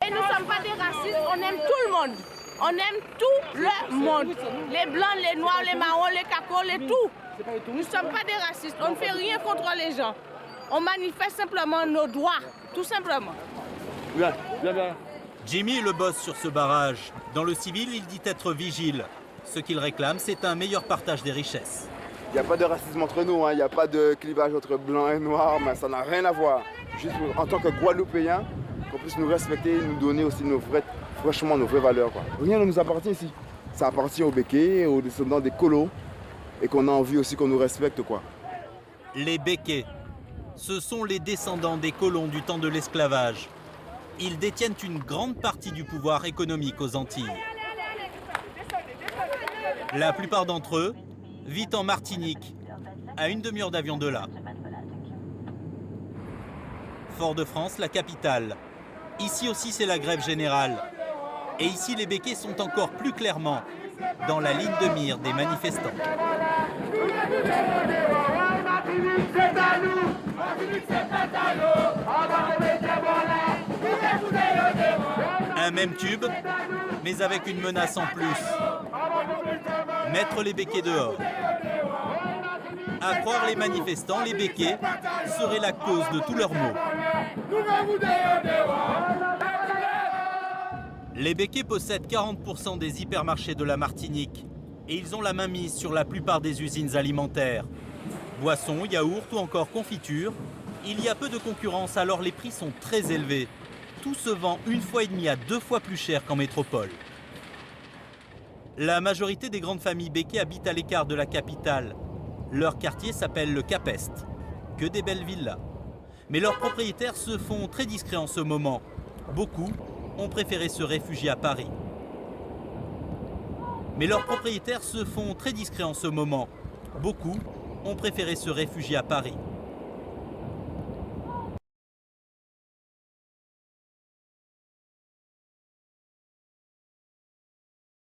Et nous ne sommes pas des racistes, on aime tout le monde. On aime tout le monde. Les blancs, les noirs, les marrons, les cacos, les tout. Nous ne sommes pas des racistes, on ne fait rien contre les gens. On manifeste simplement nos droits, tout simplement. Bien, bien, bien. Jimmy est le boss sur ce barrage. Dans le civil, il dit être vigile. Ce qu'il réclame, c'est un meilleur partage des richesses. Il n'y a pas de racisme entre nous, il n'y a pas de clivage entre blanc et noir, mais ça n'a rien à voir. Juste en tant que Guadeloupéens, qu'on puisse nous respecter, nous donner aussi franchement nos vraies valeurs, quoi. Rien ne nous appartient ici. Ça appartient aux Békés, aux descendants des colos, et qu'on a envie aussi qu'on nous respecte, quoi. Les Békés, ce sont les descendants des colons du temps de l'esclavage. Ils détiennent une grande partie du pouvoir économique aux Antilles. La plupart d'entre eux vivent en Martinique, à une demi-heure d'avion de là. Fort-de-France, la capitale. Ici aussi, c'est la grève générale. Et ici, les Békés sont encore plus clairement dans la ligne de mire des manifestants. Un même tube, mais avec une menace en plus. Mettre les Békés dehors. À croire les manifestants, les Békés seraient la cause de tous leurs maux. Les Békés possèdent 40% des hypermarchés de la Martinique et ils ont la main mise sur la plupart des usines alimentaires. Boissons, yaourts ou encore confitures, il y a peu de concurrence alors les prix sont très élevés. Tout se vend 1,5 fois à 2 fois plus cher qu'en métropole. La majorité des grandes familles Békés habitent à l'écart de la capitale. Leur quartier s'appelle le Cap Est, que des belles villas. Mais leurs propriétaires se font très discrets en ce moment. Beaucoup ont préféré se réfugier à Paris. Beaucoup ont préféré se réfugier à Paris.